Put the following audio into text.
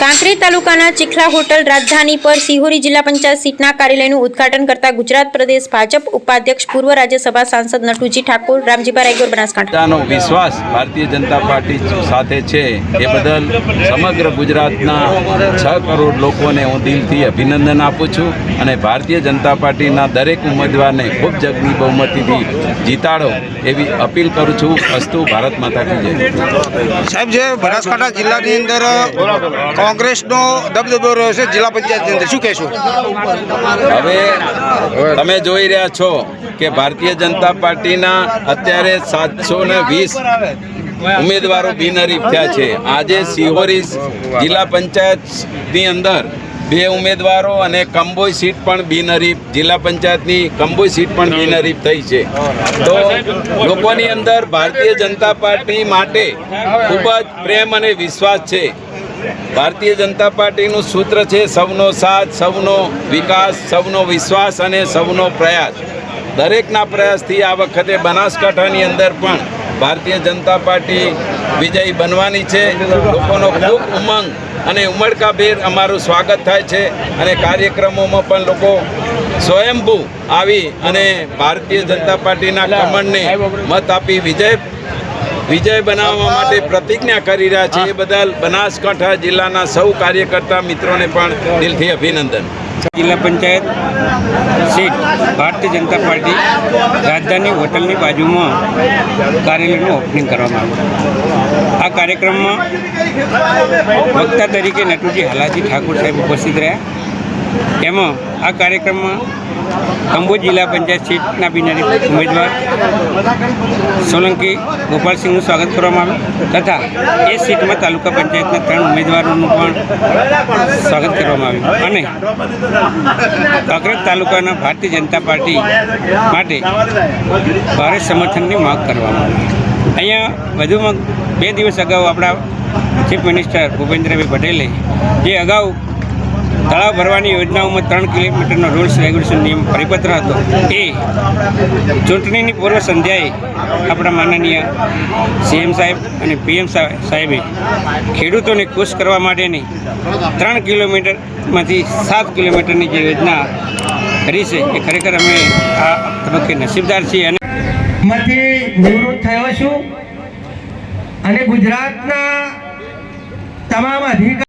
કાંકરેજ તાલુકાના ચીખલા હોટલ રાજધાની પર સિહોરી જિલ્લા પંચાયત સીટના કાર્યાલયનું ઉદ્ઘાટન કરતા ગુજરાત પ્રદેશ ભાજપ ઉપાધ્યક્ષ પૂર્વ રાજ્યસભા સાંસદ નટુજી ઠાકોર રામજીભાઈ રાયગોર બનાસકાંઠા વિશ્વાસ ભારતીય જનતા પાર્ટી સાથે છે એ બદલ સમગ્ર ગુજરાતના 6 કરોડ લોકોને હું દિલથી અભિનંદન આપું છું અને ભારતીય જનતા પાર્ટીના દરેક ઉમેદવારને ખૂબ જંગી બહુમતીથી જીતાડો એવી અપીલ કરું છું। અસ્તુ ભારત માતા કી જય। સાહેબ, જે બનાસકાંઠા જિલ્લાની અંદર કોંગ્રેસનો દબદબો રહ્યો છે જિલ્લા પંચાયતની અંદર, શું કહેશો? હવે તમે જોઈ રહ્યા છો કે ભારતીય જનતા પાર્ટીના અત્યારે 720 ઉમેદવારો બિનહરીફ થયા છે। આજે સિહોરી જિલ્લા પંચાયતની અંદર 2 ઉમેદવારો અને કંબોઈ સીટ પણ બિનહરીફ, જિલ્લા પંચાયતની કંબોઈ સીટ પણ બિનહરીફ થઈ છે। તો લોકોની અંદર ભારતીય જનતા પાર્ટી માટે ખૂબ જ પ્રેમ અને વિશ્વાસ છે। ભારતીય જનતા પાર્ટીનું સૂત્ર છે સૌનો સાથ, સૌનો વિકાસ, સૌનો વિશ્વાસ અને સૌનો પ્રયાસ। દરેકના પ્રયાસથી આ વખતે બનાસકાંઠાની અંદર પણ ભારતીય જનતા પાર્ટી વિજયી બનવાની છે। લોકોનો ખૂબ ઉમંગ અને ઉમળકાભેર અમારું સ્વાગત થાય છે અને કાર્યક્રમોમાં પણ લોકો સ્વયંભૂ આવી અને ભારતીય જનતા પાર્ટીના કમળને મત આપી વિજય બનાવવા માટે પ્રતિજ્ઞા કરી રહ્યા છે। એ બદલ બનાસકાંઠા જિલ્લાના સૌ કાર્યકર્તા મિત્રોને પણ દિલથી અભિનંદન। જિલ્લા પંચાયત સીટ ભારતીય જનતા પાર્ટી રાજધાની હોટલની બાજુમાં કાર્યાલયનું ઓપનિંગ કરવામાં આવ્યું। આ કાર્યક્રમમાં વક્તા તરીકે નટુજી હાલાજી ઠાકોર સાહેબ ઉપસ્થિત રહ્યા। એમાં આ કાર્યક્રમમાં કંબોઈ જિલ્લા પંચાયત સીટના બિનહરીફ ઉમેદવાર સોલંકી ગોપાલસિંહનું સ્વાગત કરવામાં આવ્યું તથા એ સીટમાં તાલુકા પંચાયતના 3 ઉમેદવારોનું પણ સ્વાગત કરવામાં આવ્યું અને કાંકરેજ તાલુકાના ભારતીય જનતા પાર્ટી માટે ભારે સમર્થનની માંગ કરવામાં આવી। અહીંયા વધુમાં 2 દિવસ અગાઉ આપણા ચીફ મિનિસ્ટર ભૂપેન્દ્રભાઈ પટેલે જે અગાઉ તળાવ ભરવાની યોજનાઓમાં 3 કિલોમીટરનો રૂલ્સ રેગ્યુલેશન નિયમ પરિપત્ર હતો, એ ચૂંટણીની પૂર્વ સંધ્યાએ આપણા માનનીય સીએમ સાહેબ અને પીએમ સાહેબે ખેડૂતોને ખુશ કરવા માટેની 3 કિલોમીટરમાંથી 7 કિલોમીટરની જે યોજના કરી છે એ ખરેખર અમે આ તબક્કે નસીબદાર છીએ। અને માંથી નિવૃત્ત થયો છું અને ગુજરાતના તમામ અધિકારીઓ